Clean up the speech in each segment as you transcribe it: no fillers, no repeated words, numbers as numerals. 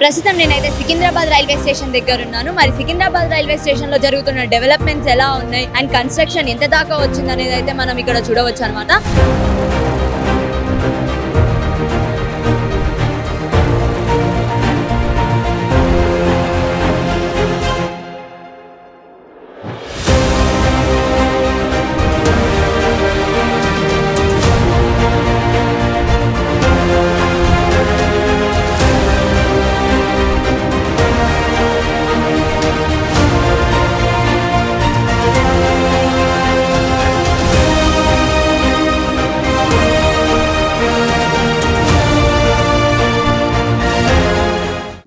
ప్రస్తుతం నేనైతే Secunderabad railway station దగ్గర ఉన్నాను. మరి సికింద్రాబాద్ రైల్వే స్టేషన్ లో జరుగుతున్న డెవలప్మెంట్స్ ఎలా ఉన్నాయి అండ్ కన్స్ట్రక్షన్ ఎంత దాకా వచ్చింది అనేది అయితే మనం ఇక్కడ చూడవచ్చు అనమాట.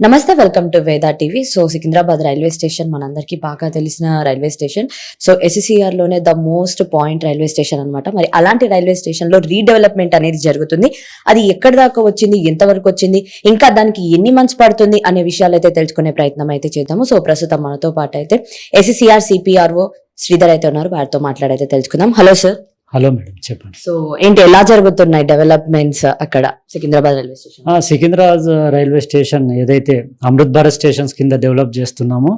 నమస్తే, welcome to Veda TV. So Secunderabad railway station మనందరికీ బాగా తెలిసిన రైల్వే స్టేషన్. సో SCR లోనే the most point railway station అనమాట. మరి అలాంటి రైల్వే స్టేషన్ లో రీడెవలప్మెంట్ అనేది జరుగుతుంది. అది ఎక్కడి దాకా వచ్చింది, ఎంతవరకు వచ్చింది, ఇంకా దానికి ఎన్ని మంత్స్ పడుతుంది అనే విషయాలు అయితే తెలుసుకునే ప్రయత్నం అయితే చేద్దాము. సో ప్రస్తుతం మనతో పాటు అయితే SCR CPRO శ్రీధర్ అయితే ఉన్నారు. వారితో మాట్లాడైతే తెలుసుకుందాం. Hello sir. హలో మేడం, చెప్పండి. సో ఏంటి, ఎలా జరుగుతున్నాయి డెవలప్మెంట్స్ అక్కడ Secunderabad railway station? Secunderabad railway station ఏదైతే అమృత్ భారత్ స్టేషన్స్ కింద డెవలప్ చేస్తున్నామో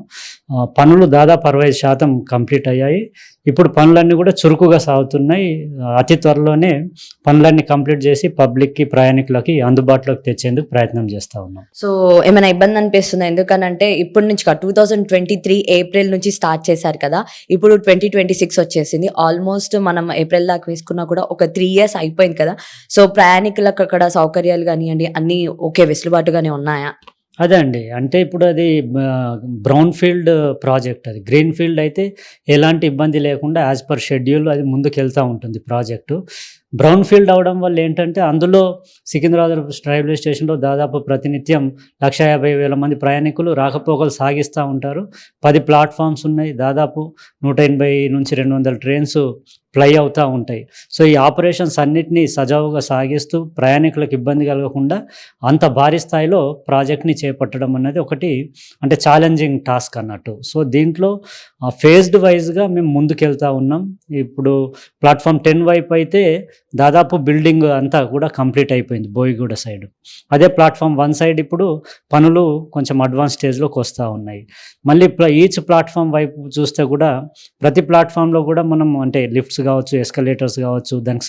పనులు దాదాపు 60% కంప్లీట్ అయ్యాయి. ఇప్పుడు పనులన్నీ కూడా చురుకుగా సాగుతున్నాయి. అతి త్వరలోనే పనులన్నీ కంప్లీట్ చేసి పబ్లిక్కి, ప్రయాణికులకి అందుబాటులోకి తెచ్చేందుకు ప్రయత్నం చేస్తూ ఉన్నాం. సో ఏమైనా ఇబ్బంది అనిపిస్తుంది? ఎందుకనంటే ఇప్పటి నుంచి 2023 ఏప్రిల్ నుంచి స్టార్ట్ చేశారు కదా, ఇప్పుడు 2026 వచ్చేసింది. ఆల్మోస్ట్ మనం ఏప్రిల్ దాకా వేసుకున్నా కూడా ఒక 3 years అయిపోయింది కదా. సో ప్రయాణికులకు అక్కడ సౌకర్యాలు కానివ్వండి అన్నీ ఓకే, వెసులుబాటుగానే ఉన్నాయా? అదే అండి, అంటే ఇప్పుడు అది బ్రౌన్ ఫీల్డ్ ప్రాజెక్ట్. అది గ్రీన్ ఫీల్డ్ అయితే ఎలాంటి ఇబ్బంది లేకుండా యాజ్ పర్ షెడ్యూల్ అది ముందుకు వెళ్తూ ఉంటుంది ప్రాజెక్టు. బ్రౌన్ ఫీల్డ్ అవడం వల్ల ఏంటంటే అందులో సికింద్రాబాద్ రైల్వే స్టేషన్లో దాదాపు ప్రతినిత్యం 150,000 మంది ప్రయాణికులు రాకపోకలు సాగిస్తూ ఉంటారు. 10 ప్లాట్ఫామ్స్ ఉన్నాయి. దాదాపు 180 నుంచి 200 ట్రైన్స్ ఫ్లై అవుతూ ఉంటాయి. సో ఈ ఆపరేషన్స్ అన్నిటినీ సజావుగా సాగిస్తూ ప్రయాణికులకు ఇబ్బంది కలగకుండా అంత భారీ స్థాయిలో ప్రాజెక్ట్ని చేపట్టడం అన్నది ఒకటి అంటే ఛాలెంజింగ్ టాస్క్ అన్నట్టు. సో దీంట్లో ఫేజ్డ్ వైజ్గా మేము ముందుకెళ్తూ ఉన్నాం. ఇప్పుడు ప్లాట్ఫామ్ 10 వైపు అయితే దాదాపు బిల్డింగ్ అంతా కూడా కంప్లీట్ అయిపోయింది బోయిగూడ సైడ్. అదే ప్లాట్ఫామ్ 1 సైడ్ ఇప్పుడు పనులు కొంచెం అడ్వాన్స్ స్టేజ్లోకి వస్తూ ఉన్నాయి. మళ్ళీ ఈచ్ ప్లాట్ఫామ్ వైపు చూస్తే కూడా ప్రతి ప్లాట్ఫామ్లో కూడా మనం అంటే లిఫ్ట్స్ కావచ్చు, ఎస్కలేటర్స్ కావచ్చు, దానికి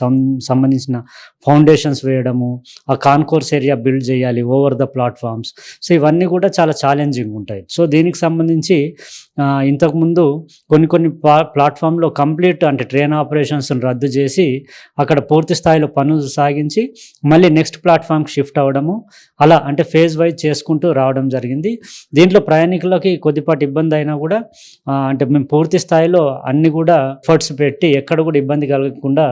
సంబంధించిన ఫౌండేషన్స్ వేయడము, ఆ కాన్కోర్స్ ఏరియా బిల్డ్ చేయాలి ఓవర్ ద ప్లాట్ఫామ్స్. సో ఇవన్నీ కూడా చాలా ఛాలెంజింగ్ ఉంటాయి. సో దీనికి సంబంధించి ఇంతకుముందు కొన్ని ప్లాట్ఫామ్లో కంప్లీట్ అంటే ట్రైన్ ఆపరేషన్స్ రద్దు చేసి అక్కడ పూర్తి స్థాయిలో పనులు సాగించి మళ్ళీ నెక్స్ట్ ప్లాట్ఫామ్కి షిఫ్ట్ అవ్వడము, అలా అంటే ఫేజ్ వైజ్ చేసుకుంటూ రావడం జరిగింది. దీంట్లో ప్రయాణికులకి కొద్దిపాటి ఇబ్బంది అయినా కూడా అంటే మేము పూర్తి స్థాయిలో అన్ని కూడా ఎఫర్ట్స్ పెట్టి ఎక్కడ కూడా ఇబ్బంది కలగకుండా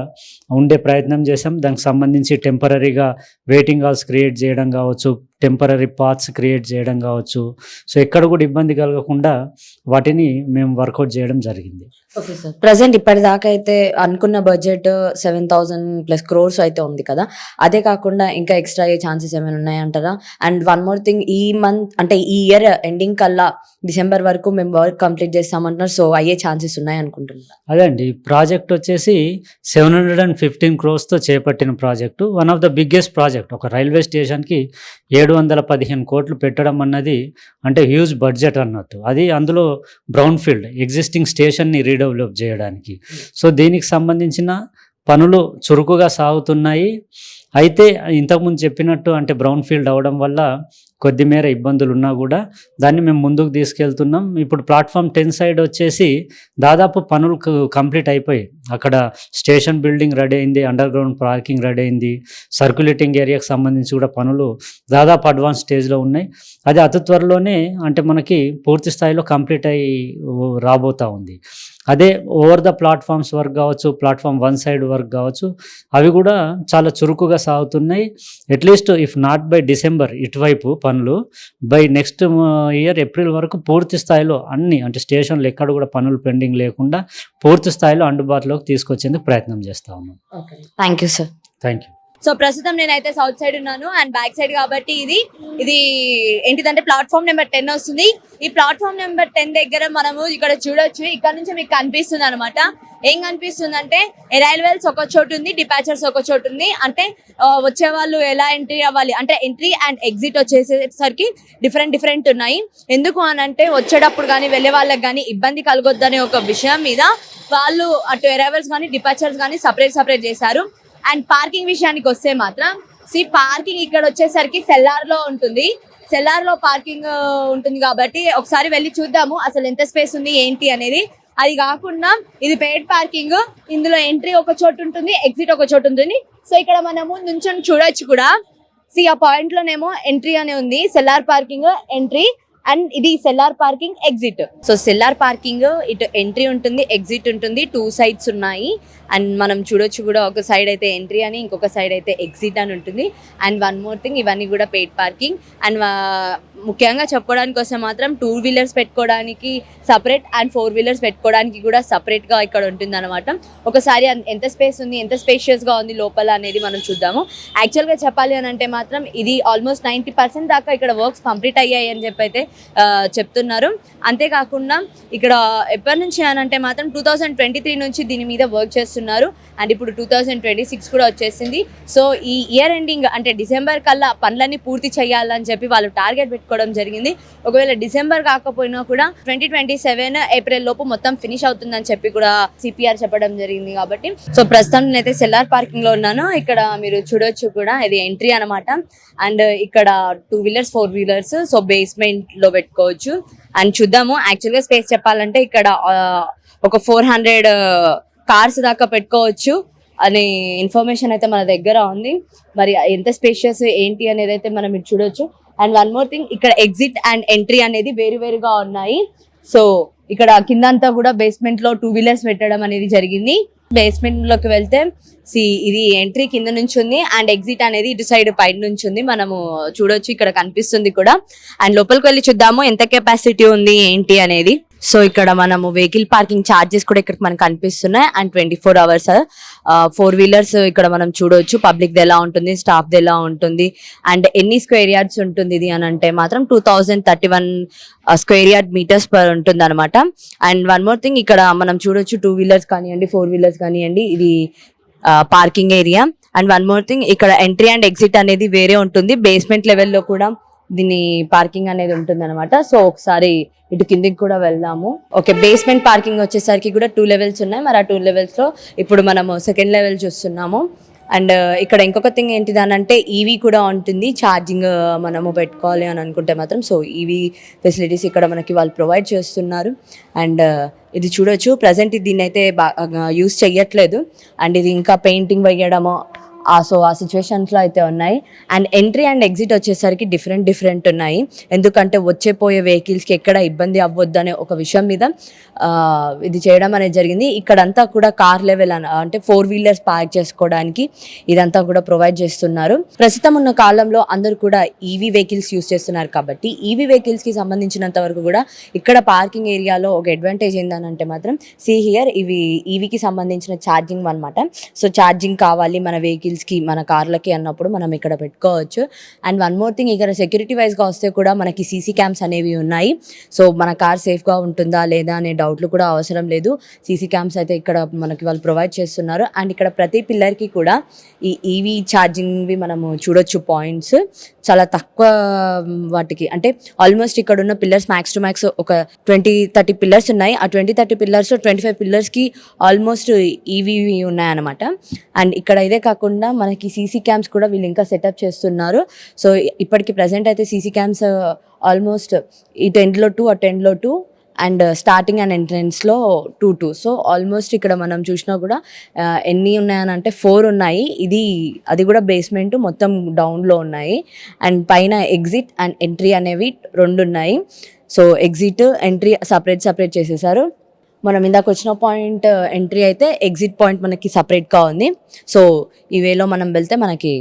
ఉండే ప్రయత్నం చేసాం. దానికి సంబంధించి టెంపరీగా వెయిటింగ్ హాల్స్ క్రియేట్ చేయడం కావచ్చు, టెంపరీ పాత్స్ క్రియేట్ చేయడం కావచ్చు. సో ఎక్కడ కూడా ఇబ్బంది కలగకుండా వాటిని మేము వర్కౌట్ చేయడం జరిగింది. Okay sir. ప్రజెంట్ ఇప్పటిదాకా అయితే అనుకున్న బడ్జెట్ 7,000+ crores అయితే ఉంది కదా, అదే కాకుండా ఇంకా ఎక్స్ట్రా అయ్యే ఛాన్సెస్ ఏమైనా ఉన్నాయంటారా? అండ్ వన్ మోర్ థింగ్, ఈ మంత్ అంటే ఈ ఇయర్ ఎండింగ్ కల్లా డిసెంబర్ వరకు మేము వర్క్ కంప్లీట్ చేస్తామంటున్నారు. సో అయ్యే ఛాన్సెస్ ఉన్నాయి అనుకుంటున్నారు? అదే అండి, ప్రాజెక్ట్ వచ్చేసి 715 crores చేపట్టిన project. One of the biggest project. ఒక రైల్వే స్టేషన్కి 715 కోట్లు పెట్టడం అన్నది అంటే హ్యూజ్ బడ్జెట్ అన్నట్టు. అది అందులో బ్రౌన్ ఫీల్డ్ ఎగ్జిస్టింగ్ స్టేషన్ని రీడెవలప్ చేయడానికి. సో దీనికి సంబంధించిన పనులు చురుకుగా సాగుతున్నాయి. అయితే ఇంతకుముందు చెప్పినట్టు అంటే బ్రౌన్ ఫీల్డ్ అవడం వల్ల కొద్దిమేర ఇబ్బందులు ఉన్నా కూడా దాన్ని మేము ముందుకు తీసుకెళ్తున్నాం. ఇప్పుడు ప్లాట్ఫామ్ 10 సైడ్ వచ్చేసి దాదాపు పనులు కంప్లీట్ అయిపోయి అక్కడ స్టేషన్ బిల్డింగ్ రెడీ అయింది, అండర్ గ్రౌండ్ పార్కింగ్ రెడీ అయింది, సర్క్యులేటింగ్ ఏరియాకి సంబంధించి కూడా పనులు దాదాపు అడ్వాన్స్ స్టేజ్లో ఉన్నాయి. అది అతి త్వరలోనే అంటే మనకి పూర్తి స్థాయిలో కంప్లీట్ అయ్యి రాబోతూ ఉంది. అదే ఓవర్ ద ప్లాట్ఫామ్స్ వర్క్ కావచ్చు, ప్లాట్ఫామ్ 1 సైడ్ వర్క్ కావచ్చు, అవి కూడా చాలా చురుకుగా సాగుతున్నాయి. At least if not by December ఇటువైపు పనులు, బై నెక్స్ట్ ఇయర్ ఏప్రిల్ వరకు పూర్తి స్థాయిలో అన్ని అంటే స్టేషన్లు ఎక్కడ కూడా పనులు పెండింగ్ లేకుండా పూర్తి స్థాయిలో అందుబాటులోకి తీసుకొచ్చేందుకు ప్రయత్నం చేస్తా ఉన్నాం. Thank you sir. Thank you. So ప్రస్తుతం నేనైతే సౌత్ సైడ్ ఉన్నాను అండ్ బ్యాక్ సైడ్ కాబట్టి ఇది ఏంటిదంటే ప్లాట్ఫామ్ నెంబర్ 10 వస్తుంది. ఈ ప్లాట్ఫామ్ నెంబర్ 10 దగ్గర మనము ఇక్కడ చూడొచ్చు. ఇక్కడ నుంచి మీకు కనిపిస్తుంది అనమాట. ఏం కనిపిస్తుంది అంటే అరైవల్స్ ఒక చోటు ఉంది, డిపాచర్స్ ఒక చోటు ఉంది. అంటే వచ్చే వాళ్ళు ఎలా ఎంట్రీ అవ్వాలి అంటే ఎంట్రీ అండ్ ఎగ్జిట్ వచ్చేసరికి డిఫరెంట్ ఉన్నాయి. ఎందుకు అని అంటే వచ్చేటప్పుడు కానీ వెళ్ళే వాళ్ళకి కానీ ఇబ్బంది కలగొద్దనే ఒక విషయం మీద వాళ్ళు అటు అరైవల్స్ కానీ డిపాచర్స్ కానీ సపరేట్ చేశారు. అండ్ పార్కింగ్ విషయానికి వస్తే మాత్రం పార్కింగ్ ఇక్కడ వచ్చేసరికి సెల్లార్ లో ఉంటుంది. సెల్లార్ లో పార్కింగ్ ఉంటుంది కాబట్టి ఒకసారి వెళ్ళి చూద్దాము అసలు ఎంత స్పేస్ ఉంది ఏంటి అనేది. అది కాకుండా ఇది పెయిడ్ పార్కింగ్. ఇందులో ఎంట్రీ ఒక చోటు ఉంటుంది, ఎగ్జిట్ ఒక చోటు ఉంటుంది. సో ఇక్కడ మనము నుంచొని చూడొచ్చు కూడా. ఆ పాయింట్ లోనేమో ఎంట్రీ అనే ఉంది, సెల్లార్ పార్కింగ్ ఎంట్రీ, అండ్ ఇది cellar parking exit. So cellar parking ఇటు ఎంట్రీ ఉంటుంది, ఎగ్జిట్ ఉంటుంది, 2 sides ఉన్నాయి. అండ్ మనం చూడొచ్చు కూడా ఒక సైడ్ అయితే ఎంట్రీ అని, ఇంకొక సైడ్ అయితే ఎగ్జిట్ అని ఉంటుంది. అండ్ వన్ మోర్ థింగ్, ఇవన్నీ కూడా పెయిడ్ పార్కింగ్. అండ్ ముఖ్యంగా చెప్పుకోవడానికి వస్తే మాత్రం 2 wheelers పెట్టుకోవడానికి సపరేట్ అండ్ 4 wheelers పెట్టుకోవడానికి కూడా సపరేట్గా ఇక్కడ ఉంటుంది అనమాట. ఒకసారి ఎంత స్పేస్ ఉంది, ఎంత స్పేషియస్గా ఉంది లోపల అనేది మనం చూద్దాము. యాక్చువల్గా చెప్పాలి అని అంటే మాత్రం ఇది ఆల్మోస్ట్ 90% దాకా ఇక్కడ వర్క్స్ కంప్లీట్ అయ్యాయి అని చెప్పి అయితే చెప్తున్నారు. అంతేకాకుండా ఇక్కడ ఎప్పటి నుంచి అని అంటే మాత్రం 2023 నుంచి దీని మీద వర్క్ చేస్తున్నారు. అండ్ ఇప్పుడు 2026 కూడా వచ్చేసింది. సో ఈ ఇయర్ ఎండింగ్ అంటే డిసెంబర్ కల్లా పనులన్నీ పూర్తి చేయాలని చెప్పి వాళ్ళు టార్గెట్ పెట్టుకోవడం జరిగింది. ఒకవేళ డిసెంబర్ కాకపోయినా కూడా 2027 ఏప్రిల్ లోపు మొత్తం ఫినిష్ అవుతుందని చెప్పి కూడా సిపిఆర్ చెప్పడం జరిగింది. కాబట్టి సో ప్రస్తుతం నేనైతే సెల్లార్ పార్కింగ్ లో ఉన్నాను. ఇక్కడ మీరు చూడొచ్చు కూడా ఇది ఎంట్రీ అనమాట. అండ్ ఇక్కడ 2 wheelers 4 wheelers సో బేస్మెంట్ లో పెట్టుకోవచ్చు. అండ్ చూద్దాము. యాక్చువల్ గా స్పేస్ చెప్పాలంటే ఇక్కడ ఒక 400 కార్స్ దాకా పెట్టుకోవచ్చు అనే ఇన్ఫర్మేషన్ అయితే మన దగ్గర ఉంది. మరి ఎంత స్పేషియస్ ఏంటి అనేది అయితే మనం ఇది చూడొచ్చు. అండ్ వన్ మోర్ థింగ్, ఇక్కడ ఎగ్జిట్ అండ్ ఎంట్రీ అనేది వేరుగా ఉన్నాయి. సో ఇక్కడ కింద అంతా కూడా బేస్మెంట్ లో 2 wheelers పెట్టడం అనేది జరిగింది. బేస్మెంట్ లోకి వెళ్తే ఇది ఎంట్రీ కింద నుంచి ఉంది అండ్ ఎగ్జిట్ అనేది ఇటు సైడ్ పైన నుంచి ఉంది. మనము చూడొచ్చు, ఇక్కడ కనిపిస్తుంది కూడా. అండ్ లోపలికి వెళ్ళి చూద్దాము ఎంత కెపాసిటీ ఉంది ఏంటి అనేది. సో ఇక్కడ మనము వెహికల్ పార్కింగ్ ఛార్జెస్ కూడా ఇక్కడ మనకు కనిపిస్తున్నాయి. అండ్ 24 hours 4 wheelers ఇక్కడ మనం చూడొచ్చు. పబ్లిక్ ది ఎలా ఉంటుంది, స్టాఫ్ ది ఎలా ఉంటుంది, అండ్ ఎన్ని స్క్వేర్ యార్డ్స్ ఉంటుంది ఇది అని అంటే మాత్రం 2031 స్క్వేర్ యార్డ్ మీటర్స్ పర్ ఉంటుంది అనమాట. అండ్ వన్ మోర్ థింగ్, ఇక్కడ మనం చూడొచ్చు 2 wheelers కానివ్వండి 4 wheelers కానివ్వండి ఇది parking area. And one more thing, ఇక్కడ ఎంట్రీ అండ్ ఎగ్జిట్ అనేది వేరే ఉంటుంది. బేస్మెంట్ లెవెల్లో కూడా దీని పార్కింగ్ అనేది ఉంటుంది అనమాట. సో ఒకసారి ఇటు కిందికి కూడా వెళ్దాము. ఓకే, బేస్మెంట్ పార్కింగ్ వచ్చేసరికి కూడా 2 levels ఉన్నాయి. మరి ఆ 2 levels లో ఇప్పుడు మనము సెకండ్ లెవెల్ చూస్తున్నాము. అండ్ ఇక్కడ ఇంకొక థింగ్ ఏంటిది అని అంటే ఈవీ కూడా ఉంటుంది. ఛార్జింగ్ మనము పెట్టుకోవాలి అని అనుకుంటే మాత్రం సో ఈవీ ఫెసిలిటీస్ ఇక్కడ మనకి వాళ్ళు ప్రొవైడ్ చేస్తున్నారు. అండ్ ఇది చూడొచ్చు, ప్రజెంట్ దీన్ని అయితే బాగా యూస్ చెయ్యట్లేదు. అండ్ ఇది ఇంకా పెయింటింగ్ వేయడము సో ఆ సిచ్యువేషన్స్లో అయితే ఉన్నాయి. అండ్ ఎంట్రీ అండ్ ఎగ్జిట్ వచ్చేసరికి డిఫరెంట్ ఉన్నాయి. ఎందుకంటే వచ్చేపోయే వెహికల్స్కి ఎక్కడ ఇబ్బంది అవ్వద్దు అనే ఒక విషయం మీద ఇది చేయడం అనేది జరిగింది. ఇక్కడంతా కూడా కార్ లెవెల్ అంటే 4 wheelers పార్క్ చేసుకోవడానికి ఇదంతా కూడా ప్రొవైడ్ చేస్తున్నారు. ప్రస్తుతం ఉన్న కాలంలో అందరూ కూడా ఈవీ వెహికల్స్ యూస్ చేస్తున్నారు కాబట్టి ఈవీ వెహికల్స్కి సంబంధించినంత వరకు కూడా ఇక్కడ పార్కింగ్ ఏరియాలో ఒక అడ్వాంటేజ్ ఏంటంటే మాత్రం హియర్ ఇవి ఈవీకి సంబంధించిన ఛార్జింగ్ అనమాట. సో ఛార్జింగ్ కావాలి మన వెహికల్స్కి మన కార్లకి అన్నప్పుడు మనం ఇక్కడ పెట్టుకోవచ్చు. అండ్ వన్ మోర్ థింగ్, ఇక్కడ సెక్యూరిటీ వైజ్గా వస్తే కూడా మనకి సీసీ క్యామ్స్ అనేవి ఉన్నాయి. సో మన కార్ సేఫ్గా ఉంటుందా లేదా అనే డౌట్లు కూడా అవసరం లేదు. సీసీ క్యామ్స్ అయితే ఇక్కడ మనకి వాళ్ళు ప్రొవైడ్ చేస్తున్నారు. అండ్ ఇక్కడ ప్రతి పిల్లర్కి కూడా ఈ ఈవీ ఛార్జింగ్వి మనము చూడొచ్చు. పాయింట్స్ చాలా తక్కువ వాటికి అంటే ఆల్మోస్ట్ ఇక్కడ ఉన్న పిల్లర్స్ మ్యాక్స్ టు మ్యాక్స్ ఒక 20-30 పిల్లర్స్ ఉన్నాయి. ఆ 20-30 పిల్లర్స్లో 25 పిల్లర్స్కి ఆల్మోస్ట్ ఈవీ ఉన్నాయన్నమాట. అండ్ ఇక్కడ ఇదే కాకుండా మనకి సీసీ క్యామ్స్ కూడా వీళ్ళు ఇంకా సెటప్ చేస్తున్నారు. సో ఇప్పటికి ప్రజెంట్ అయితే సీసీ క్యామ్స్ ఆల్మోస్ట్ ఈ 10లో 2 ఆ 10లో 2 అండ్ స్టార్టింగ్ అండ్ ఎంట్రెన్స్లో 2. సో ఆల్మోస్ట్ ఇక్కడ మనం చూసినా కూడా ఎన్ని ఉన్నాయని అంటే 4 ఉన్నాయి. అది కూడా బేస్మెంట్ మొత్తం డౌన్లో ఉన్నాయి. అండ్ పైన ఎగ్జిట్ అండ్ ఎంట్రీ అనేవి 2 ఉన్నాయి. సో ఎగ్జిట్ ఎంట్రీ సపరేట్ చేసేసారు. మనం ఇందాక వచ్చిన పాయింట్ ఎంట్రీ అయితే ఎగ్జిట్ పాయింట్ మనకి సపరేట్గా ఉంది. సో ఈ వేలో మనం వెళ్తే మనకి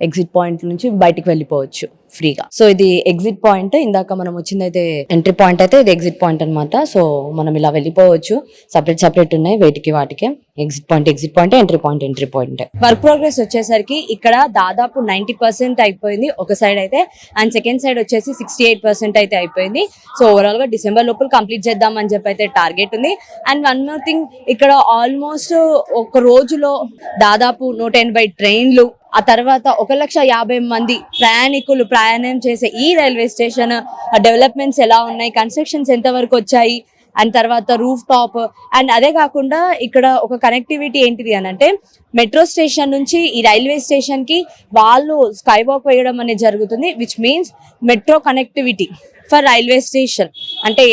ఎగ్జిట్ పాయింట్ నుంచి బయటికి వెళ్ళిపోవచ్చు. ఫ్రీగా. సో ఇది ఎగ్జిట్ పాయింట్, ఇందాక మనం వచ్చిందైతే ఎంట్రీ పాయింట్ అయితే ఇది ఎగ్జిట్ పాయింట్ అన్నమాట. సో మనం ఇలా వెళ్ళిపోవచ్చు, సపరేట్ ఉన్నాయి వేటికి వాటికి. Exit point, entry point. Work progress వచ్చేసరికి ఇక్కడ దాదాపు 90% అయిపోయింది ఒక సైడ్ అయితే, అండ్ సెకండ్ సైడ్ వచ్చేసి 68% అయితే అయిపోయింది. సో ఓవరాల్ గా డిసెంబర్ లోపల కంప్లీట్ చేద్దాం అని చెప్పి అయితే టార్గెట్ ఉంది. అండ్ వన్ మోర్ థింగ్, ఇక్కడ ఆల్మోస్ట్ ఒక రోజులో దాదాపు 180 ట్రైన్లు, ఆ తర్వాత 1,50,000 మంది ప్రయాణికులు ప్రయాణం చేసే ఈ రైల్వే స్టేషన్ డెవలప్మెంట్స్ ఎలా ఉన్నాయి, కన్స్ట్రక్షన్స్ ఎంత వరకు వచ్చాయి, అండ్ తర్వాత రూఫ్ టాప్, అండ్ అదే కాకుండా ఇక్కడ ఒక కనెక్టివిటీ ఏంటిది అని అంటే, మెట్రో స్టేషన్ నుంచి ఈ రైల్వే స్టేషన్ కి వాళ్ళు స్కై వాక్ వేయడం అనేది జరుగుతుంది, which means metro connectivity for railway station. అంటే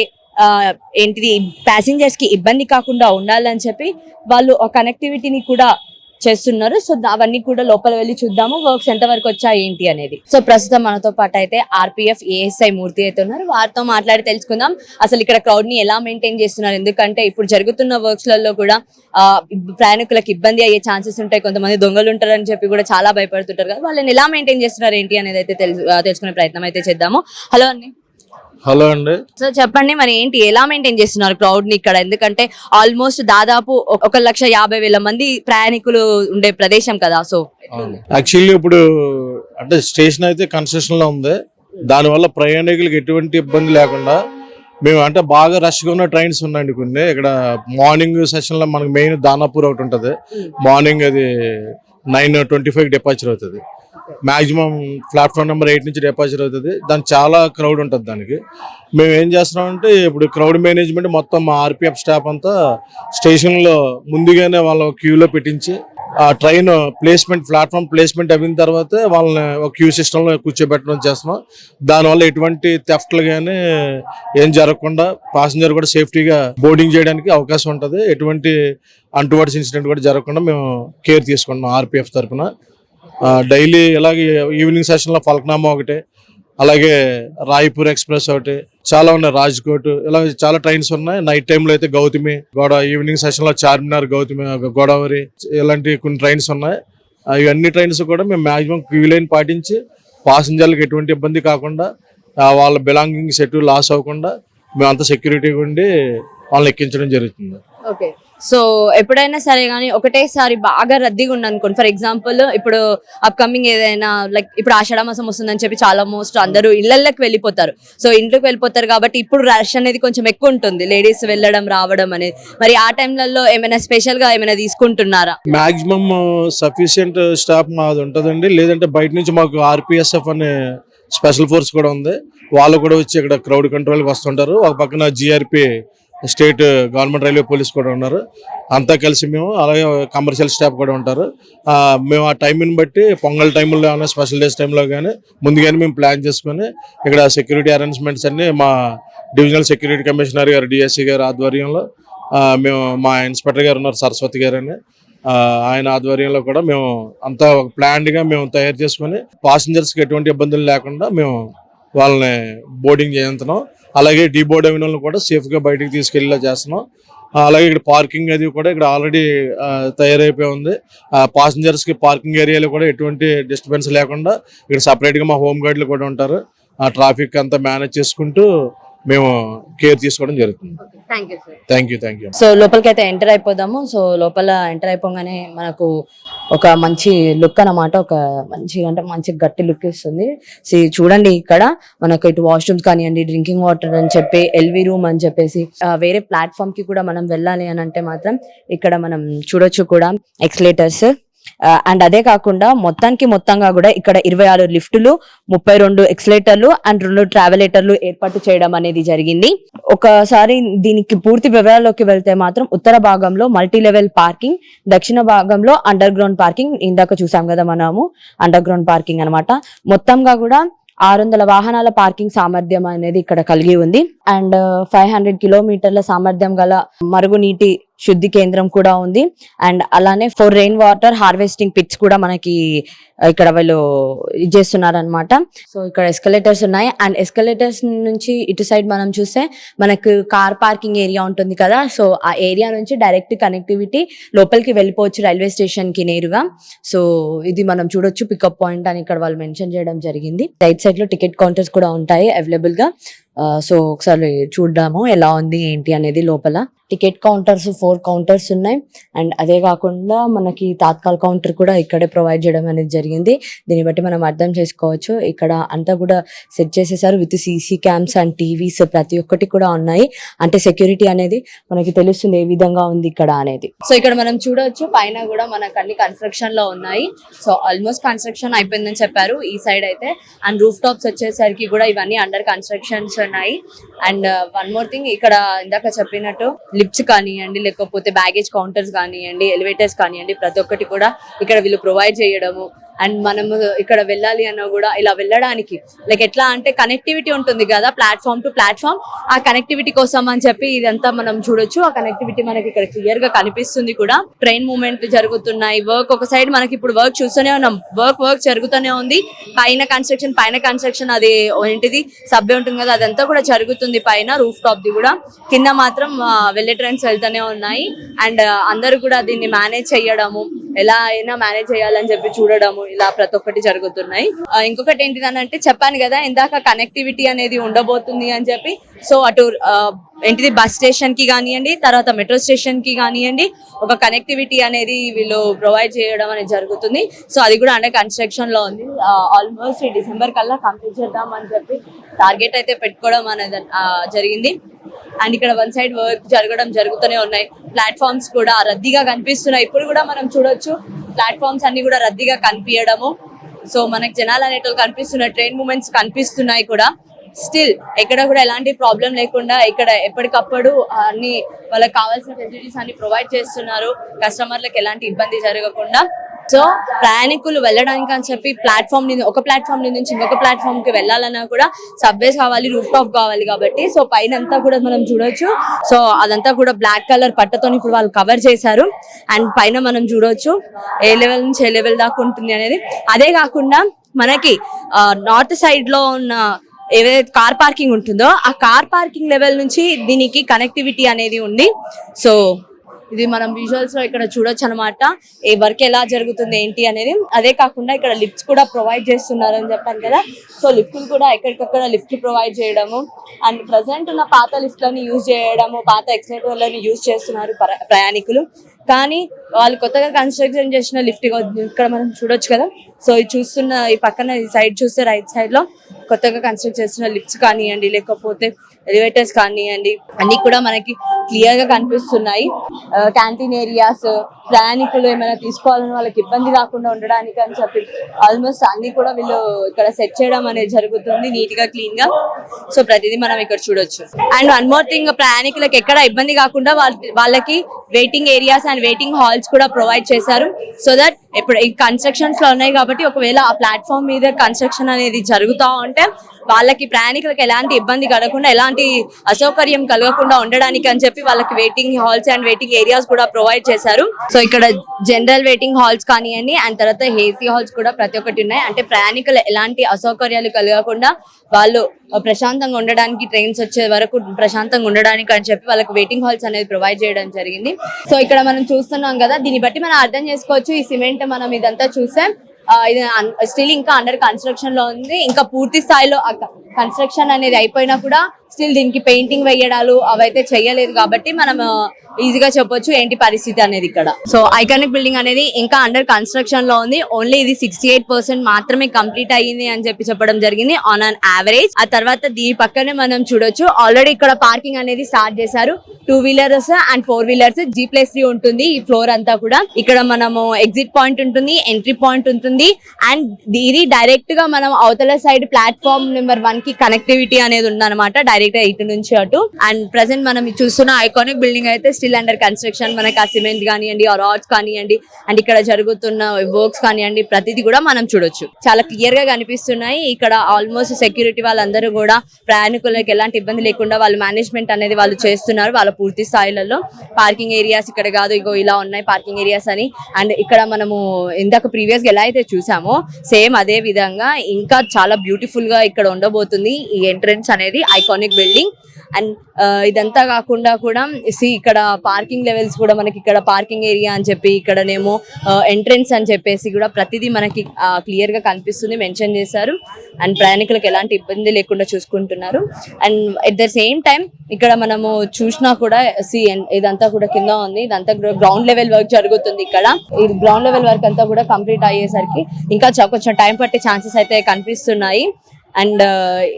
ఏంటిది, ప్యాసింజర్స్ కి ఇబ్బంది కాకుండా ఉండాలని చెప్పి వాళ్ళు ఆ కనెక్టివిటీని కూడా చేస్తున్నారు. సో అవన్నీ కూడా లోపల వెళ్ళి చూద్దాము, వర్క్స్ ఎంత వరకు వచ్చాయి ఏంటి అనేది. సో ప్రస్తుతం మనతో పాటు అయితే ఆర్పిఎఫ్ ఏఎస్ఐ మూర్తి అయితే ఉన్నారు, వారితో మాట్లాడి తెలుసుకుందాం అసలు ఇక్కడ క్రౌడ్ ని ఎలా మెయింటైన్ చేస్తున్నారు. ఎందుకంటే ఇప్పుడు జరుగుతున్న వర్క్స్ లలో కూడా ప్రయాణికులకు ఇబ్బంది అయ్యే ఛాన్సెస్ ఉంటాయి, కొంతమంది దొంగలు ఉంటారని చెప్పి కూడా చాలా భయపడుతుంటారు కదా, వాళ్ళని ఎలా మెయింటైన్ చేస్తున్నారు ఏంటి అనేది అయితే తెలుసుకునే ప్రయత్నం అయితే చేద్దాము. హలో అండి. హలో అండి. సో చెప్పండి, మరి ఏంటి, ఎలా మెయింటైన్ చేస్తున్నారు క్రౌడ్ ని ఇక్కడ? ఎందుకంటే ఆల్మోస్ట్ దాదాపు 1,50,000 మంది ప్రయాణికులు ఉండే ప్రదేశం కదా. సో యాక్చువల్లీ ఇప్పుడు అంటే స్టేషన్ అయితే కన్స్ట్రక్షన్ లో ఉంది, దానివల్ల ప్రయాణికులకు ఎటువంటి ఇబ్బంది లేకుండా మేము అంటే బాగా రష్గా ఉన్న ట్రైన్స్ ఉన్నాయండి కొన్ని. ఇక్కడ మార్నింగ్ సెషన్ లో మనకి మెయిన్ దానాపూర్ ఒకటి ఉంటుంది, మార్నింగ్ అది 9:25 డిపార్చర్ అవుతుంది. మాక్సిమం ప్లాట్ఫామ్ నెంబర్ 8 నుంచి డిపార్చర్ అవుతుంది. దానికి చాలా క్రౌడ్ ఉంటుంది. దానికి మేము ఏం చేస్తున్నామంటే, ఇప్పుడు క్రౌడ్ మేనేజ్మెంట్ మొత్తం మా ఆర్పిఎఫ్ స్టాఫ్ అంతా స్టేషన్లో ముందుగానే వాళ్ళ క్యూలో పెట్టించి, ఆ ట్రైన్ ప్లేస్మెంట్ ప్లాట్ఫామ్ ప్లేస్మెంట్ అయిన తర్వాత వాళ్ళని ఒక క్యూ సిస్టంలో కూర్చోబెట్టడం చేస్తున్నాం. దానివల్ల ఎటువంటి థెఫ్ట్లు కానీ ఏం జరగకుండా పాసింజర్ కూడా సేఫ్టీగా బోర్డింగ్ చేయడానికి అవకాశం ఉంటుంది. ఎటువంటి అంటువర్డ్స్ ఇన్సిడెంట్ కూడా జరగకుండా మేము కేర్ తీసుకుంటున్నాం ఆర్పిఎఫ్ తరఫున. డైలీ ఇలాగే ఈవినింగ్ సెషన్లో ఫల్క్నామా ఒకటి, అలాగే రాయ్పూర్ ఎక్స్ప్రెస్ ఒకటి, చాలా ఉన్నాయి, రాజ్కోట్, ఇలా చాలా ట్రైన్స్ ఉన్నాయి. నైట్ టైంలో అయితే గౌతమి ఈవినింగ్ సెషన్లో చార్మినార్, గౌతమి, గోదావరి, ఇలాంటి కొన్ని ట్రైన్స్ ఉన్నాయి. ఇవన్నీ ట్రైన్స్ కూడా మేము మాక్సిమం క్యూ లైన్ పాటించి పాసింజర్లకు ఎటువంటి ఇబ్బంది కాకుండా, వాళ్ళ బిలాంగింగ్స్ ఎటు లాస్ అవ్వకుండా మేము అంత సెక్యూరిటీగా ఉండి వాళ్ళని ఎక్కించడం జరుగుతుంది. ఓకే. సో ఎప్పుడైనా సరే కానీ ఒకటేసారి బాగా రద్దీగా ఉంది అనుకోండి, ఫర్ ఎగ్జాంపుల్ ఇప్పుడు అప్కమింగ్ ఏదైనా లైక్ ఇప్పుడు ఆషాఢ మాసం వస్తుందని చెప్పి చాలా మోస్ట్ అందరూ ఇళ్లకి వెళ్ళిపోతారు. సో ఇంట్లోకి వెళ్ళిపోతారు కాబట్టి ఇప్పుడు రష్ అనేది కొంచెం ఎక్కువ ఉంటుంది, లేడీస్ వెళ్ళడం రావడం అనేది. మరి ఆ టైంలలో ఏమైనా స్పెషల్ గా ఏమైనా తీసుకుంటున్నారా? మాక్సిమం సఫిషియంట్ స్టాఫ్ మాది ఉంటుందండి. లేదంటే బయట నుంచి మాకు ఆర్పిఎస్ఎఫ్ అనే స్పెషల్ ఫోర్స్ కూడా ఉంది, వాళ్ళు కూడా వచ్చి ఇక్కడ క్రౌడ్ కంట్రోల్కి వస్తుంటారు. ఒక పక్కన GRP state government railway police కూడా ఉన్నారు. అంతా కలిసి మేము, అలాగే కమర్షియల్ స్టాఫ్ కూడా ఉంటారు. మేము ఆ టైంని బట్టి పొంగల్ టైంలో కానీ స్పెషల్ డేస్ టైంలో కానీ ముందుగానే మేము ప్లాన్ చేసుకొని ఇక్కడ సెక్యూరిటీ అరేంజ్మెంట్స్ అన్ని మా డివిజనల్ సెక్యూరిటీ కమిషనర్ గారు, డిఎస్సీ గారు ఆధ్వర్యంలో, మేము మా ఇన్స్పెక్టర్ గారు ఉన్నారు సరస్వతి గారు అని, ఆయన ఆధ్వర్యంలో కూడా మేము అంతా ఒక ప్లాన్డ్గా మేము తయారు చేసుకొని పాసింజర్స్కి ఎటువంటి ఇబ్బందులు లేకుండా మేము వాళ్ళని బోర్డింగ్ చేస్తున్నాం. అలాగే డీబోర్డ్ అయిన వాళ్ళని కూడా సేఫ్గా బయటికి తీసుకెళ్ళేలా చేస్తున్నాం. అలాగే ఇక్కడ పార్కింగ్ అది కూడా ఇక్కడ ఆల్రెడీ తయారైపోయి ఉంది. పాసింజర్స్కి పార్కింగ్ ఏరియాలో కూడా ఎటువంటి డిస్టర్బెన్స్ లేకుండా ఇక్కడ సపరేట్గా మా హోమ్ గార్డులు కూడా ఉంటారు. ఆ ట్రాఫిక్ అంతా మేనేజ్ చేసుకుంటూ మేము కేర్ తీసుకోవడం జరుగుతుంది. Thank you. సో లోపలికి అయితే ఎంటర్ అయిపోదాము. సో లోపల ఎంటర్ అయిపోగానే మనకు ఒక మంచి లుక్ అన్నమాట, ఒక మంచి అంటే మంచి గట్టి లుక్ ఇస్తుంది. చూడండి, ఇక్కడ మనకు ఇటు వాష్రూమ్స్ కానివ్వండి, డ్రింకింగ్ వాటర్ అని చెప్పి, ఎల్వి రూమ్ అని చెప్పేసి, వేరే ప్లాట్ఫామ్ కి కూడా మనం వెళ్ళాలి అని అంటే మాత్రం ఇక్కడ మనం చూడొచ్చు కూడా ఎక్స్లేటర్స్. అండ్ అదే కాకుండా మొత్తంగా కూడా ఇక్కడ 26 లిఫ్టులు, 32 ఎక్స్లేటర్లు అండ్ 2 ట్రావెలేటర్లు ఏర్పాటు చేయడం అనేది జరిగింది. ఒకసారి దీనికి పూర్తి వివరాల్లోకి వెళ్తే మాత్రం ఉత్తర భాగంలో మల్టీ లెవెల్ పార్కింగ్, దక్షిణ భాగంలో అండర్ గ్రౌండ్ పార్కింగ్, ఇందాక చూసాం కదా మనము అండర్ గ్రౌండ్ పార్కింగ్ అన్నమాట. మొత్తంగా కూడా 600 వాహనాల పార్కింగ్ సామర్థ్యం అనేది ఇక్కడ కలిగి ఉంది. అండ్ 500 కిలోమీటర్ల సామర్థ్యం గల మరుగునీటి శుద్ధి కేంద్రం కూడా ఉంది. అండ్ అలానే 4 రెయిన్ వాటర్ హార్వెస్టింగ్ పిట్స్ కూడా మనకి ఇక్కడ వాళ్ళు ఇది చేస్తున్నారు అనమాట. సో ఇక్కడ ఎస్కలేటర్స్ ఉన్నాయి. అండ్ ఎస్కలేటర్స్ నుంచి ఇటు సైడ్ మనం చూస్తే మనకు కార్ పార్కింగ్ ఏరియా ఉంటుంది కదా. సో ఆ ఏరియా నుంచి డైరెక్ట్ కనెక్టివిటీ లోపలికి వెళ్ళిపోవచ్చు రైల్వే స్టేషన్ కి నేరుగా. సో ఇది మనం చూడొచ్చు పికప్ పాయింట్ అని ఇక్కడ వాళ్ళు మెన్షన్ చేయడం జరిగింది. రైట్ సైడ్ లో టికెట్ కౌంటర్స్ కూడా ఉంటాయి అవైలబుల్ గా. సో ఒకసారి చూద్దాము ఎలా ఉంది ఏంటి అనేది. లోపల టికెట్ కౌంటర్స్ 4 కౌంటర్స్ ఉన్నాయి. అండ్ అదే కాకుండా మనకి తాత్కాల్ కౌంటర్ కూడా ఇక్కడే ప్రొవైడ్ చేయడం అనేది జరిగింది. దీన్ని బట్టి మనం అర్థం చేసుకోవచ్చు ఇక్కడ అంతా కూడా సెట్ చేసేసారు with CC cams and TVs ప్రతి ఒక్కటి కూడా ఉన్నాయి. అంటే సెక్యూరిటీ అనేది మనకి తెలుస్తుంది ఏ విధంగా ఉంది ఇక్కడ అనేది. సో ఇక్కడ మనం చూడవచ్చు పైన కూడా మనకు అన్ని కన్స్ట్రక్షన్ లో ఉన్నాయి. సో ఆల్మోస్ట్ కన్స్ట్రక్షన్ అయిపోయిందని చెప్పారు ఈ సైడ్ అయితే. అండ్ రూఫ్ టాప్స్ వచ్చేసరికి కూడా ఇవన్నీ అండర్ కన్స్ట్రక్షన్స్ ఉన్నాయి. అండ్ వన్ మోర్ థింగ్, ఇక్కడ ఇందాక చెప్పినట్టు లిఫ్ట్స్ కానివ్వండి, లేకపోతే బ్యాగేజ్ కౌంటర్స్ కానివ్వండి, ఎలివేటర్స్ కానివ్వండి, ప్రతి ఒక్కటి కూడా ఇక్కడ వీళ్ళు ప్రొవైడ్ చేయడము. అండ్ మనము ఇక్కడ వెళ్ళాలి అన్నా కూడా ఇలా వెళ్ళడానికి లైక్ ఎట్లా అంటే కనెక్టివిటీ ఉంటుంది కదా ప్లాట్ఫామ్ టు ప్లాట్ఫామ్. ఆ కనెక్టివిటీ కోసం అని చెప్పి ఇదంతా మనం చూడొచ్చు. ఆ కనెక్టివిటీ మనకి ఇక్కడ క్లియర్ గా కనిపిస్తుంది కూడా. ట్రైన్ మూవ్మెంట్ జరుగుతున్నాయి. వర్క్ ఒక సైడ్ మనకి ఇప్పుడు వర్క్ చూస్తూనే ఉన్నాం. వర్క్ జరుగుతూనే ఉంది. పైన కన్స్ట్రక్షన్ అది ఏంటిది సబ్వే ఉంటుంది కదా అదంతా కూడా జరుగుతుంది పైన రూఫ్ టాప్ ది కూడా. కింద మాత్రం వెళ్ళే ట్రైన్స్ వెళ్తూనే ఉన్నాయి. అండ్ అందరూ కూడా దీన్ని మేనేజ్ చేయడము, ఎలా అయినా మేనేజ్ చేయాలని చెప్పి చూడడము, ఇలా ప్రతి ఒక్కటి జరుగుతున్నాయి. ఇంకొకటి ఏంటిదనంటే చెప్పాను కదా ఇందాక కనెక్టివిటీ అనేది ఉండబోతుంది అని చెప్పి. సో అటు ఏంటిది బస్ స్టేషన్ కి కానివ్వండి, తర్వాత మెట్రో స్టేషన్ కి కానివ్వండి, ఒక కనెక్టివిటీ అనేది వీళ్ళు ప్రొవైడ్ చేయడం అనేది జరుగుతుంది. సో అది కూడా అండర్ కన్స్ట్రక్షన్ లో ఉంది. ఆల్మోస్ట్ డిసెంబర్ కల్లా కంప్లీట్ చేద్దాం అని చెప్పి టార్గెట్ అయితే పెట్టుకోవడం అనేది జరిగింది. అండ్ ఇక్కడ వన్ సైడ్ వర్క్ జరుగుతూనే ఉన్నాయి. ప్లాట్ఫామ్స్ కూడా రద్దీగా కనిపిస్తున్నాయి. ఇప్పుడు కూడా మనం చూడొచ్చు ప్లాట్ఫామ్స్ అన్ని కూడా రద్దీగా కనిపించడము. సో మనకి జనాలు అనేటోళ్ళు కనిపిస్తున్నాయి, ట్రైన్ మూవ్మెంట్స్ కనిపిస్తున్నాయి కూడా. స్టిల్ ఎక్కడ కూడా ఎలాంటి ప్రాబ్లం లేకుండా ఇక్కడ ఎప్పటికప్పుడు అన్ని వాళ్ళకి కావాల్సిన ఫెసిలిటీస్ అన్ని ప్రొవైడ్ చేస్తున్నారు. కస్టమర్లకు ఎలాంటి ఇబ్బంది జరగకుండా. సో ప్రయాణికులు వెళ్ళడానికి అని చెప్పి ఒక ప్లాట్ఫామ్ నుంచి ఇంకొక ప్లాట్ఫామ్ కి వెళ్ళాలన్నా కూడా సబ్వేస్ కావాలి, రూఫ్ టాప్ కావాలి కాబట్టి. సో పైన అంతా కూడా మనం చూడొచ్చు. సో అదంతా కూడా బ్లాక్ కలర్ పట్టతో ఇప్పుడు వాళ్ళు కవర్ చేశారు. అండ్ పైన మనం చూడొచ్చు ఏ లెవెల్ నుంచి ఏ లెవెల్ దాకా ఉంటుంది అనేది. అదే కాకుండా మనకి నార్త్ సైడ్ లో ఉన్న ఏదైతే కార్ పార్కింగ్ ఉంటుందో ఆ కార్ పార్కింగ్ లెవెల్ నుంచి దీనికి కనెక్టివిటీ అనేది ఉంది. సో ఇది మనం విజువల్స్ లో ఇక్కడ చూడొచ్చు అనమాట ఏ వర్క్ ఎలా జరుగుతుంది ఏంటి అనేది. అదే కాకుండా ఇక్కడ లిఫ్ట్స్ కూడా ప్రొవైడ్ చేస్తున్నారు అని చెప్పాను కదా. సో లిఫ్ట్లు కూడా ఎక్కడికక్కడ లిఫ్ట్ ప్రొవైడ్ చేయడము. అండ్ ప్రజెంట్ ఉన్న పాత లిఫ్ట్లని యూజ్ చేయడము, పాత ఎక్స్లేటర్లని యూజ్ చేస్తున్నారు ప్రయాణికులు. కానీ వాళ్ళు కొత్తగా కన్స్ట్రక్షన్ చేసిన లిఫ్ట్ ఇక్కడ మనం చూడొచ్చు కదా. సో ఇది చూస్తున్న ఈ పక్కన ఈ సైడ్ చూస్తే రైట్ సైడ్ లో కొత్తగా కన్స్ట్రక్ట్ చేస్తున్న లిఫ్ట్స్ కానివ్వండి, లేకపోతే ఎలివేటర్స్ కానివ్వండి, అన్ని కూడా మనకి క్లియర్ గా కనిపిస్తున్నాయి. క్యాంటీన్ ఏరియాస్, ప్రయాణికులు ఏమైనా తీసుకోవాలని వాళ్ళకి ఇబ్బంది రాకుండా ఉండడానికి అని చెప్పి ఆల్మోస్ట్ అన్ని కూడా వీళ్ళు ఇక్కడ సెట్ చేయడం అనేది జరుగుతుంది నీట్ గా క్లీన్ గా. సో ప్రతిదీ మనం ఇక్కడ చూడొచ్చు. అండ్ వన్ మోర్ థింగ్, ప్రయాణికులకు ఎక్కడ ఇబ్బంది కాకుండా వాళ్ళకి waiting areas and waiting halls కూడా ప్రొవైడ్ చేశారు. సో దట్ ఇప్పుడు ఈ కన్స్ట్రక్షన్స్ లో ఉన్నాయి కాబట్టి ఒకవేళ ఆ ప్లాట్ఫామ్ మీద కన్స్ట్రక్షన్ అనేది జరుగుతూ ఉంటే వాళ్ళకి ప్రయాణికులకు ఎలాంటి ఇబ్బంది కలగకుండా, ఎలాంటి అసౌకర్యం కలగకుండా ఉండడానికి అని చెప్పి వాళ్ళకి waiting halls and waiting areas కూడా ప్రొవైడ్ చేశారు. సో ఇక్కడ జనరల్ వెయిటింగ్ హాల్స్ కానివ్వండి అండ్ తర్వాత ఏసీ హాల్స్ కూడా ప్రతి ఒక్కటి ఉన్నాయి. అంటే ప్రయాణికులు ఎలాంటి అసౌకర్యాలు కలగకుండా వాళ్ళు ప్రశాంతంగా ఉండడానికి, ట్రైన్స్ వచ్చే వరకు ప్రశాంతంగా ఉండడానికి అని చెప్పి వాళ్ళకి వెయిటింగ్ హాల్స్ అనేది ప్రొవైడ్ చేయడం జరిగింది. సో ఇక్కడ మనం చూస్తున్నాం కదా, దీన్ని బట్టి మనం అర్థం చేసుకోవచ్చు ఈ సిమెంట్ మనం ఇదంతా చూస్తే ఇది స్టిల్ ఇంకా అండర్ కన్స్ట్రక్షన్ లో ఉంది. ఇంకా పూర్తి స్థాయిలో కన్స్ట్రక్షన్ అనేది అయిపోయినా కూడా స్టిల్ దీనికి పెయింటింగ్ వేయడాలు అవైతే చెయ్యలేదు కాబట్టి మనం ఈజీగా చెప్పొచ్చు ఏంటి పరిస్థితి అనేది ఇక్కడ. సో ఐకానిక్ బిల్డింగ్ అనేది ఇంకా అండర్ కన్స్ట్రక్షన్ లో ఉంది. ఓన్లీ ఇది 68% మాత్రమే కంప్లీట్ అయ్యింది అని చెప్పడం జరిగింది ఆన్ అన్ యావరేజ్. ఆ తర్వాత దీని పక్కనే మనం చూడొచ్చు ఆల్రెడీ ఇక్కడ పార్కింగ్ అనేది స్టార్ట్ చేశారు. 2 వీలర్స్ అండ్ 4 వీలర్స్ G+3 ఉంటుంది ఈ ఫ్లోర్ అంతా కూడా. ఇక్కడ మనము ఎగ్జిట్ పాయింట్ ఉంటుంది, ఎంట్రీ పాయింట్ ఉంటుంది. అండ్ ఇది డైరెక్ట్ గా మనం అవతల సైడ్ ప్లాట్ఫామ్ నెంబర్ 1 స్టేషన్ కి కనెక్టివిటీ అనేది ఉందన్నమాట, డైరెక్ట్ ఇటు నుంచి అటు. అండ్ ప్రెసెంట్ మనం చూస్తున్న ఐకానిక్ బిల్డింగ్ అయితే స్టిల్ అండర్ కన్స్ట్రక్షన్. మనకి ఆ సిమెంట్ కానివ్వండి, ఆ రాడ్స్ కానివ్వండి, అండ్ ఇక్కడ జరుగుతున్న వర్క్స్ కానివ్వండి, ప్రతిదీ కూడా మనం చూడొచ్చు. చాలా క్లియర్ గా కనిపిస్తున్నాయి. ఇక్కడ ఆల్మోస్ట్ సెక్యూరిటీ వాళ్ళందరూ కూడా ప్రయాణికులకు ఎలాంటి ఇబ్బంది లేకుండా వాళ్ళు మేనేజ్మెంట్ అనేది వాళ్ళు చేస్తున్నారు వాళ్ళ పూర్తి స్థాయిలలో. పార్కింగ్ ఏరియాస్ ఇక్కడ కాదు, ఇగో ఇలా ఉన్నాయి పార్కింగ్ ఏరియాస్ అని. అండ్ ఇక్కడ మనము ఇందాక ప్రీవియస్ గా ఎలా అయితే చూసామో సేమ్ అదే విధంగా ఇంకా చాలా బ్యూటిఫుల్ గా ఇక్కడ ఉండబోతుంది ఈ ఎంట్రన్స్ అనేది, ఐకానిక్ బిల్డింగ్. అండ్ ఇదంతా కాకుండా కూడా ఇక్కడ పార్కింగ్ లెవెల్స్ కూడా మనకి ఇక్కడ పార్కింగ్ ఏరియా అని చెప్పి, ఇక్కడనేమో ఎంట్రన్స్ అని చెప్పేసి కూడా ప్రతిదీ మనకి క్లియర్ గా కనిపిస్తుంది, మెన్షన్ చేశారు. అండ్ ప్రయాణికులకు ఎలాంటి ఇబ్బంది లేకుండా చూసుకుంటున్నారు. And at the same time ఇక్కడ మనము చూసినా కూడా ఇదంతా కూడా కింద ఉంది, ఇదంతా గ్రౌండ్ లెవెల్ వర్క్ జరుగుతుంది. ఇక్కడ ఈ గ్రౌండ్ లెవెల్ వర్క్ అంతా కూడా కంప్లీట్ అయ్యేసరికి ఇంకా కొంచెం టైం పట్టే ఛాన్సెస్ అయితే కనిపిస్తున్నాయి. అండ్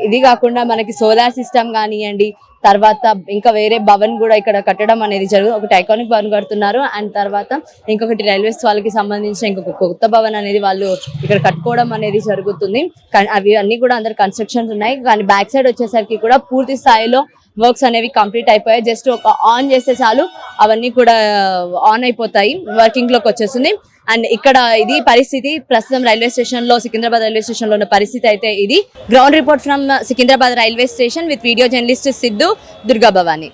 ఇది కాకుండా మనకి సోలార్ సిస్టమ్ కానివ్వండి, తర్వాత ఇంకా వేరే భవన్ కూడా ఇక్కడ కట్టడం అనేది జరుగుతుంది. ఒకటి ఐకానిక్ భవన్ కడుతున్నారు, అండ్ తర్వాత ఇంకొకటి రైల్వేస్ వాళ్ళకి సంబంధించిన ఇంకొక కొత్త భవన్ అనేది వాళ్ళు ఇక్కడ కట్టుకోవడం అనేది జరుగుతుంది. అవి అన్ని కూడా అందరు కన్స్ట్రక్షన్స్ ఉన్నాయి. కానీ బ్యాక్ సైడ్ వచ్చేసరికి కూడా పూర్తి స్థాయిలో వర్క్స్ అనేవి కంప్లీట్ అయిపోయాయి. జస్ట్ ఒక ఆన్ చేస్తే చాలు అవన్నీ కూడా ఆన్ అయిపోతాయి, వర్కింగ్ లోకి వచ్చేస్తుంది. అండ్ ఇక్కడ ఇది పరిస్థితి ప్రస్తుతం రైల్వే స్టేషన్ లో, సికింద్రాబాద్ రైల్వే స్టేషన్ లో ఉన్న పరిస్థితి అయితే ఇది. Ground report from Secunderabad railway station with video journalist Siddhu, Durga Bhavani.